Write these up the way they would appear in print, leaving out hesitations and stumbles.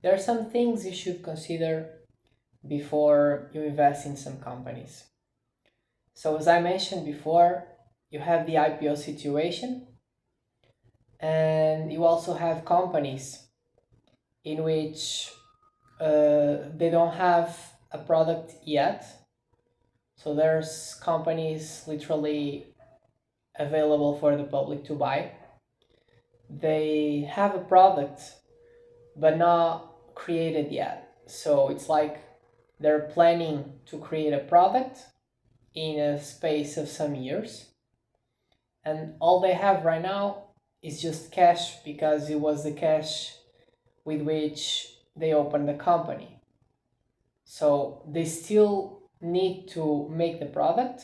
There are some things you should consider before you invest in some companies. So, as I mentioned before, you have the IPO situation, and you also have companies in which they don't have a product yet. So, there's companies literally available for the public to buy. They have a product, but not created yet. So, it's like they're planning to create a product in a space of some years, and all they have right now is just cash because it was the cash with which they opened the company. So they still need to make the product,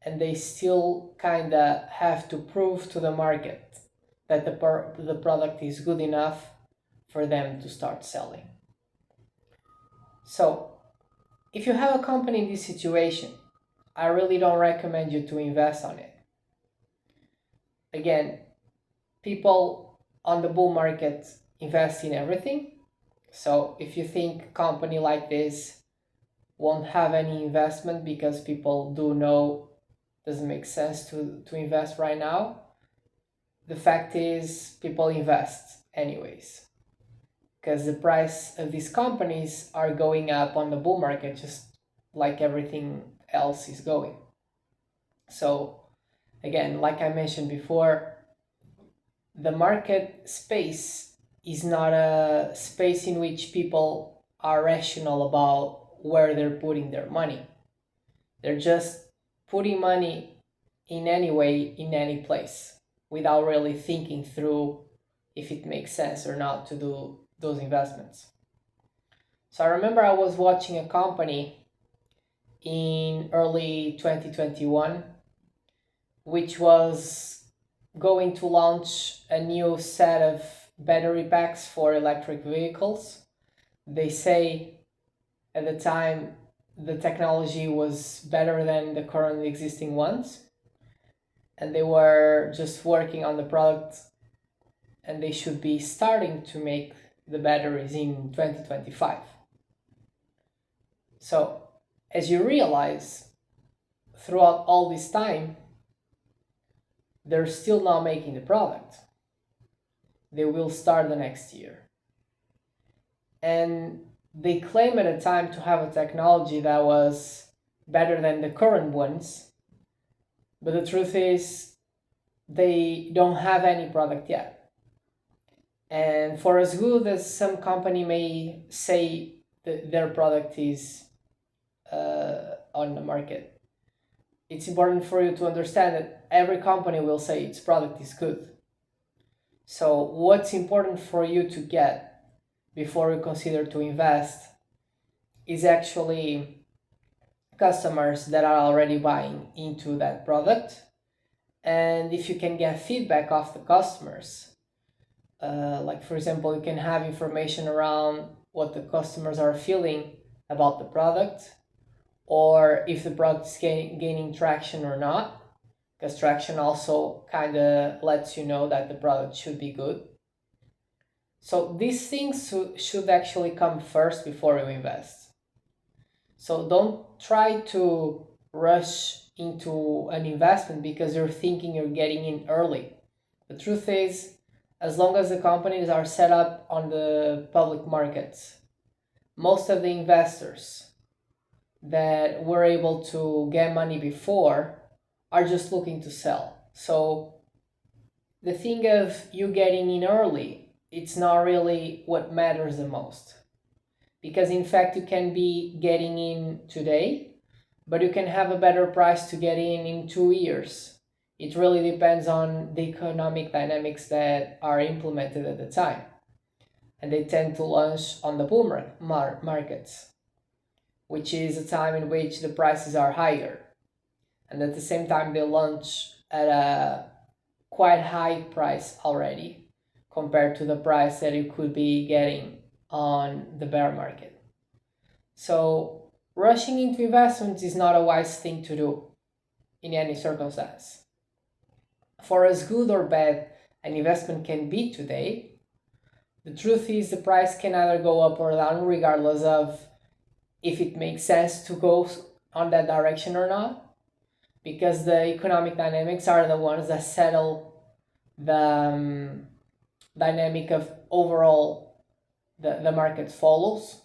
and they still kind of have to prove to the market that the product is good enough for them to start selling. So if you have a company in this situation, I really don't recommend you to invest on it. Again, people on the bull market invest in everything. So if you think a company like this won't have any investment because people do know doesn't make sense to invest right now, the fact is people invest anyways because the price of these companies are going up on the bull market just like everything else is going. So again, like I mentioned before, the market space is not a space in which people are rational about where they're putting their money. They're just putting money in any way, in any place, without really thinking through if it makes sense or not to do those investments. So I remember I was watching a company in early 2021 which was going to launch a new set of battery packs for electric vehicles. They say at the time the technology was better than the current existing ones, and they were just working on the product, and they should be starting to make the batteries in 2025. So, as you realize, throughout all this time, they're still not making the product. They will start the next year. And they claim at the time to have a technology that was better than the current ones, but the truth is they don't have any product yet. And for as good as some company may say that their product is on the market, it's important for you to understand that every company will say its product is good. So what's important for you to get before you consider to invest is actually customers that are already buying into that product. And if you can get feedback of the customers, like for example, you can have information around what the customers are feeling about the product, or if the product is gaining traction or not, because traction also kind of lets you know that the product should be good. So these things should actually come first before you invest. So don't try to rush into an investment because you're thinking you're getting in early. The truth is, as long as the companies are set up on the public markets, most of the investors that were able to get money before are just looking to sell. So the thing of you getting in early, it's not really what matters the most. Because in fact, you can be getting in today, but you can have a better price to get in 2 years. It really depends on the economic dynamics that are implemented at the time. And they tend to launch on the bull markets, which is a time in which the prices are higher. And at the same time, they launch at a quite high price already compared to the price that you could be getting on the bear market. So rushing into investments is not a wise thing to do in any circumstance. For as good or bad an investment can be today, The truth is, the price can either go up or down regardless of if it makes sense to go on that direction or not, because the economic dynamics are the ones that settle the dynamic of overall the market follows.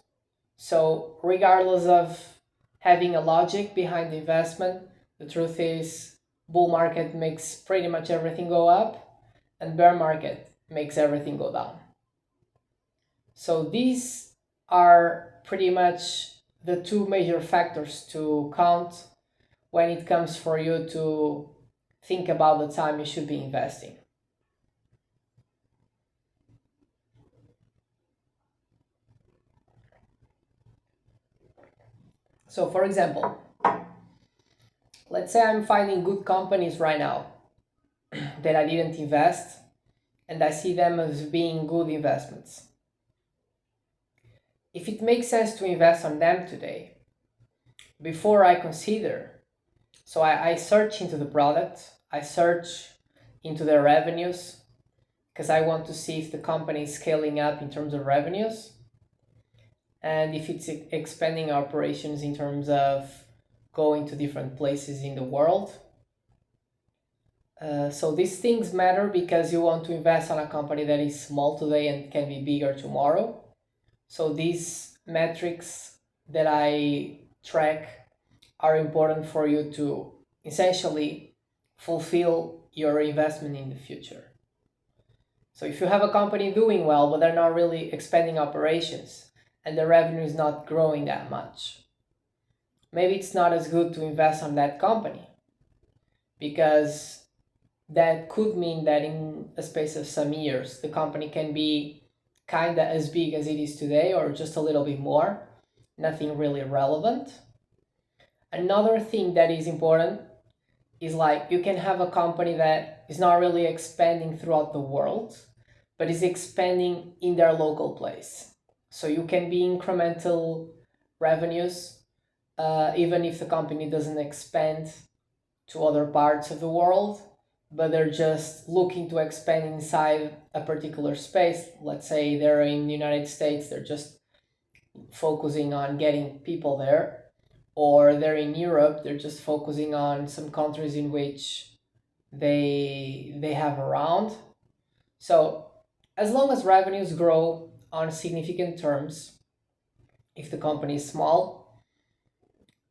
So regardless of having a logic behind the investment, the truth is bull market makes pretty much everything go up and bear market makes everything go down. So these are pretty much the two major factors to count when it comes for you to think about the time you should be investing. So for example, let's say I'm finding good companies right now that I didn't invest and I see them as being good investments. If it makes sense to invest on them today, before I consider, so I search into the product, I search into their revenues because I want to see if the company is scaling up in terms of revenues and if it's expanding operations in terms of going to different places in the world. So these things matter because you want to invest on a company that is small today and can be bigger tomorrow. So these metrics that I track are important for you to essentially fulfill your investment in the future. So if you have a company doing well, but they're not really expanding operations and the revenue is not growing that much, maybe it's not as good to invest on that company because that could mean that in a space of some years, the company can be kind of as big as it is today or just a little bit more, nothing really relevant. Another thing that is important is like you can have a company that is not really expanding throughout the world, but is expanding in their local place. So you can be incremental revenues, even if the company doesn't expand to other parts of the world, but they're just looking to expand inside a particular space. Let's say they're in the United States, they're just focusing on getting people there, or they're in Europe, they're just focusing on some countries in which they have around. So as long as revenues grow on significant terms, if the company is small,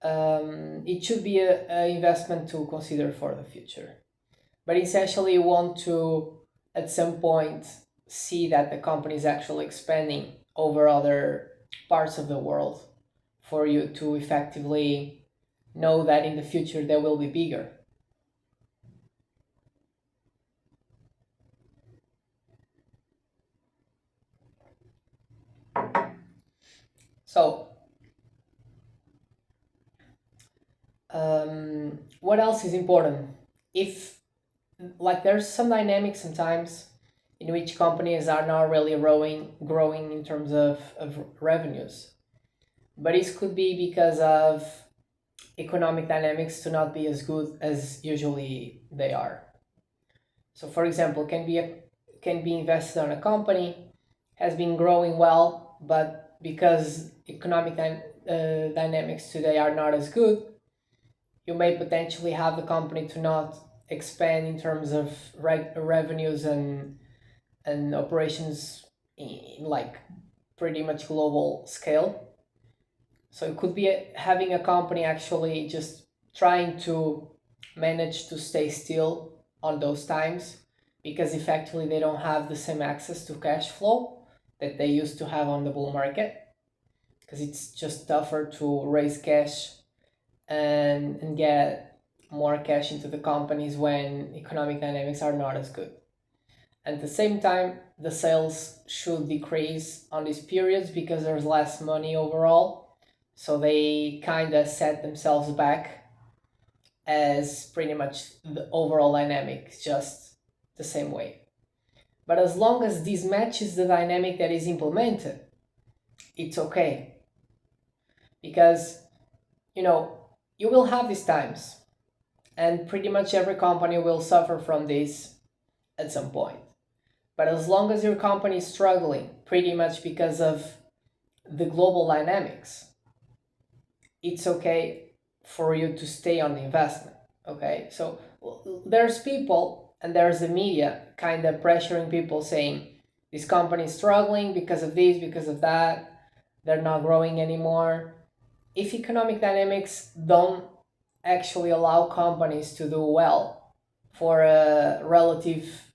it should be a investment to consider for the future. But essentially, you want to at some point see that the company is actually expanding over other parts of the world for you to effectively know that in the future they will be bigger. So, what else is important? If like there's some dynamics sometimes in which companies are not really growing in terms of revenues, but it could be because of economic dynamics to not be as good as usually they are. So for example, can be invested on a company has been growing well, but because dynamics today are not as good, you may potentially have the company to not expand in terms of revenues and operations in like pretty much global scale. So it could be having a company actually just trying to manage to stay still on those times because effectively they don't have the same access to cash flow that they used to have on the bull market because it's just tougher to raise cash and get more cash into the companies when economic dynamics are not as good. At the same time, the sales should decrease on these periods because there's less money overall. So they kind of set themselves back as pretty much the overall dynamic is just the same way. But as long as this matches the dynamic that is implemented, it's okay. Because, you know, you will have these times, and pretty much every company will suffer from this at some point. But as long as your company is struggling, pretty much because of the global dynamics, it's okay for you to stay on the investment. Okay, so there's people and there's the media kind of pressuring people saying this company is struggling because of this, because of that, they're not growing anymore. If economic dynamics don't actually allow companies to do well for a relative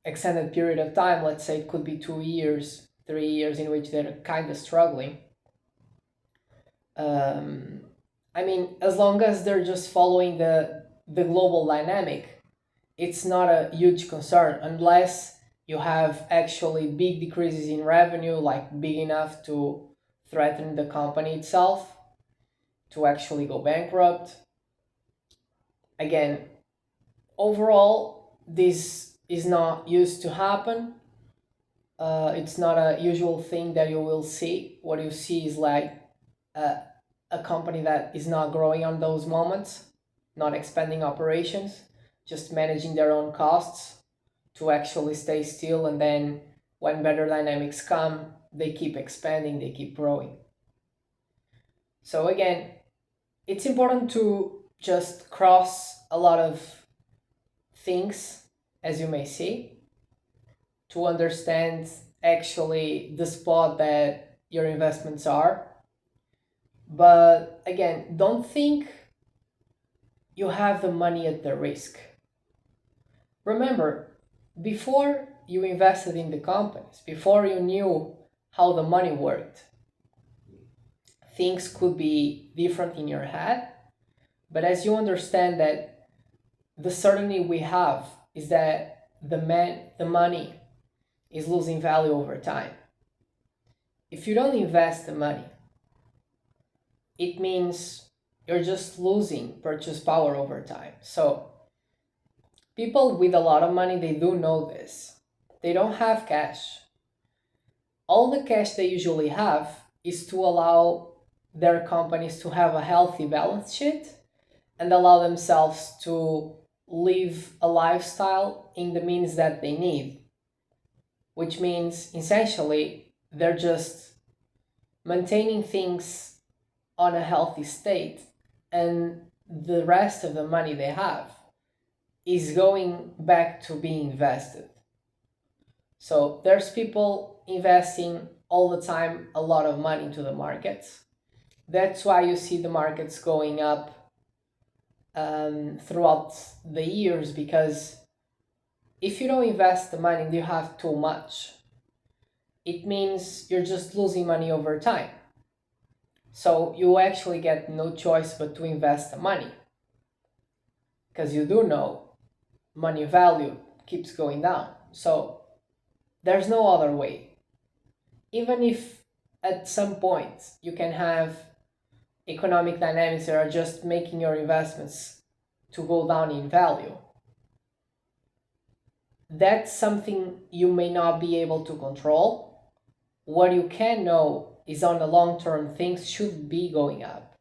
extended period of time, let's say it could be 2 years, 3 years in which they're kind of struggling. Um, I mean, as long as they're just following the global dynamic, it's not a huge concern unless you have actually big decreases in revenue, like big enough to threaten the company itself to actually go bankrupt. Again, overall, this is not used to happen. It's not a usual thing that you will see. What you see is like a, a company that is not growing on those moments, not expanding operations, just managing their own costs to actually stay still. And then when better dynamics come, they keep expanding, they keep growing. So again, it's important to just cross a lot of things, as you may see, to understand actually the spot that your investments are. But again, don't think you have the money at the risk. Remember, before you invested in the companies, before you knew how the money worked, things could be different in your head. But as you understand that the certainty we have is that the money is losing value over time. If you don't invest the money, it means you're just losing purchase power over time. So people with a lot of money, they do know this. They don't have cash. All the cash they usually have is to allow their companies to have a healthy balance sheet and allow themselves to live a lifestyle in the means that they need, which means essentially they're just maintaining things on a healthy state, and the rest of the money they have is going back to being invested. So there's people investing all the time a lot of money into the markets. That's why you see the markets going up throughout the years, because if you don't invest the money and you have too much, it means you're just losing money over time. So you actually get no choice but to invest the money, because you do know money value keeps going down. So there's no other way. Even if at some point you can have economic dynamics that are just making your investments to go down in value, that's something you may not be able to control. What you can know is on the long term, things should be going up.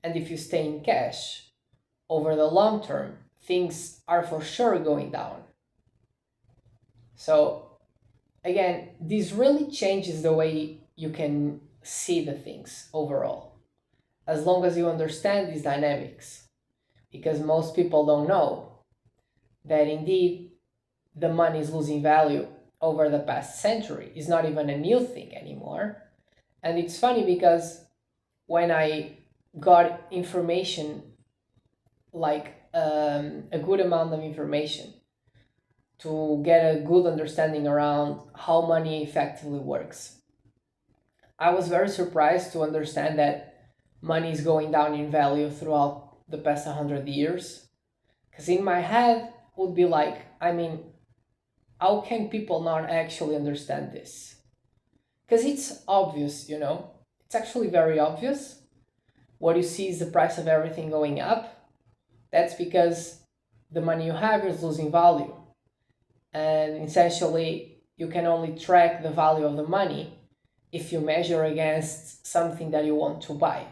And if you stay in cash, over the long term, things are for sure going down. So again, this really changes the way you can see the things overall, as long as you understand these dynamics, because most people don't know that indeed the money is losing value over the past century. It's not even a new thing anymore. And it's funny because when I got information, like a good amount of information, to get a good understanding around how money effectively works, I was very surprised to understand that money is going down in value throughout the past 100 years. Because in my head would be like, I mean, how can people not actually understand this? Because it's obvious, you know, it's actually very obvious. What you see is the price of everything going up. That's because the money you have is losing value. And essentially, you can only track the value of the money if you measure against something that you want to buy.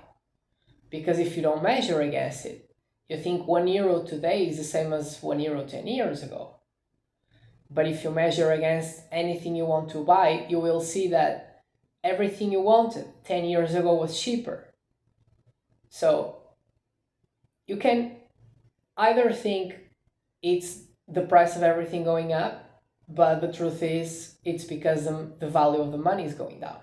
Because if you don't measure against it, you think €1 today is the same as €1 10 years ago. But if you measure against anything you want to buy, you will see that everything you wanted 10 years ago was cheaper. So you can either think it's the price of everything going up, but the truth is it's because the value of the money is going down.